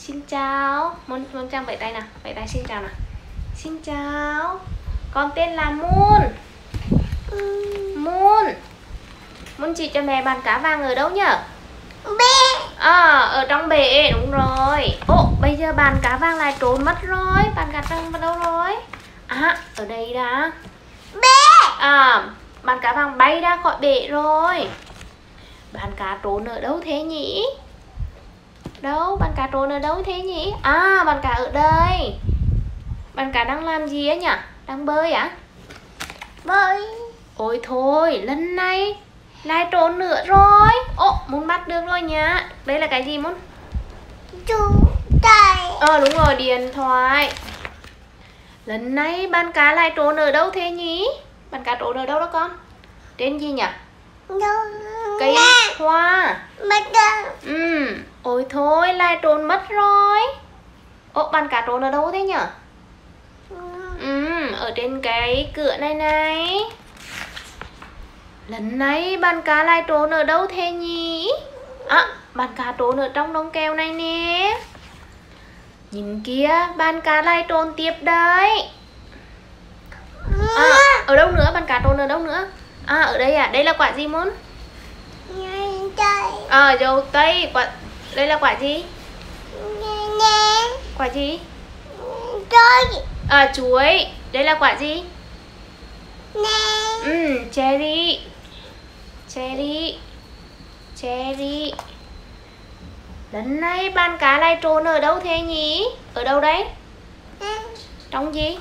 Xin chào. Muốn Trang vẫy tay nào. Vẫy tay xin chào nào. Xin chào. Con tên là Moon. Moon. Moon chỉ cho mẹ bàn cá vàng ở đâu nhở? Bể. Ở trong bể, đúng rồi. Ồ, bây giờ bàn cá vàng lại trốn mất rồi. Bàn cá vàng vào đâu rồi? Ở đây đã. Bể. Bàn cá vàng bay ra khỏi bể rồi. Bàn cá trốn ở đâu thế nhỉ? Đâu, bàn cá trốn ở đâu thế nhỉ? Bàn cá ở đây. Bàn cá đang làm gì ấy nhỉ? Đang bơi à? Bơi. Ôi thôi, lần này lại trốn nữa rồi. Muốn bắt được rồi nhá. Đây là cái gì Muốn? Chú tay. Đúng rồi, điện thoại. Lần này bàn cá lại trốn ở đâu thế nhỉ? Bàn cá trốn ở đâu đó con? Trên gì nhỉ? Cây hoa. Mất rồi. Ôi thôi, lại trốn mất rồi. Bàn cá trốn ở đâu thế nhỉ? Ở trên cái cửa này này. Lần này bàn cá lại trốn ở đâu thế nhỉ? Bàn cá trốn ở trong đống keo này nè. Nhìn kia, bàn cá lại trốn tiếp đấy. Ở đâu nữa? Bàn cá trốn ở đâu nữa? Ở đây à? Đây là quả gì Muốn? Dâu tây. Đây là quả gì? Quả gì? Chuối. Đây là quả gì? Cherry. Cherry. Lần này bàn cá lại trốn ở đâu thế nhỉ? Ở đâu đấy? Trong gì?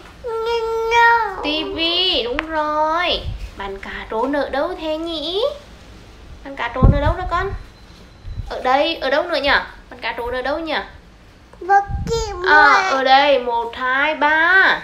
Tivi, đúng rồi. Bàn cá trốn ở đâu thế nhỉ? Bàn cá trốn ở đâu đó con? Ở đây, ở đâu nữa nhỉ? Bàn cá trốn ở đâu nhỉ? Ở đây, 1, 2, 3.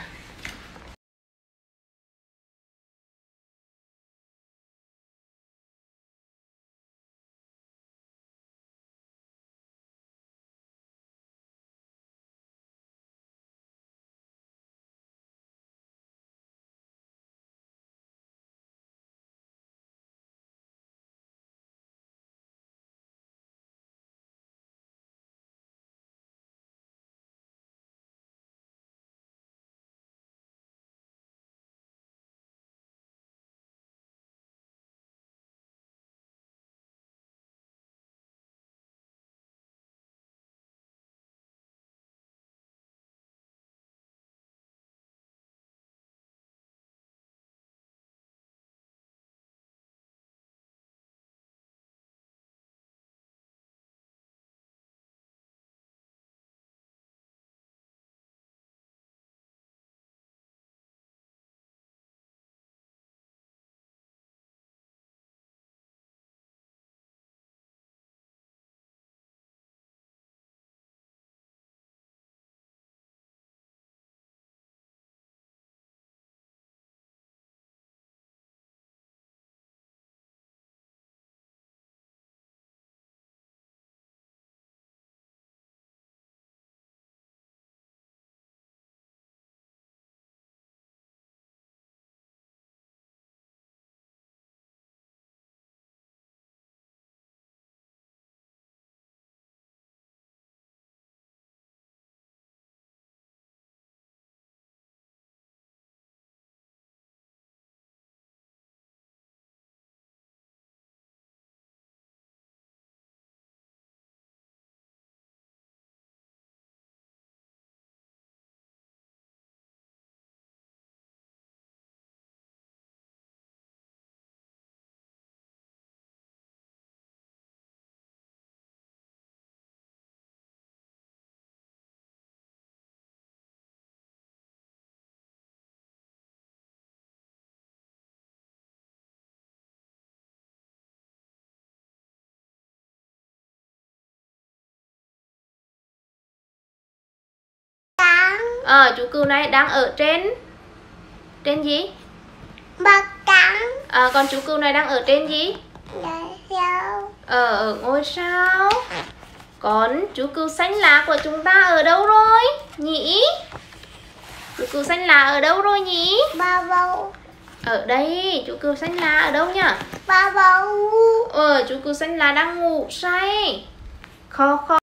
Chú cừu này đang ở trên gì? Bậc trắng. Còn chú cừu này đang ở trên gì? Ở ngôi sao. Còn chú cừu xanh lá của chúng ta ở đâu rồi nhỉ? Chú cừu xanh lá ở đâu rồi nhỉ? Ba bầu. Ở đây, chú cừu xanh lá ở đâu nhỉ? Ba bầu. Chú cừu xanh lá đang ngủ say. Kho kho.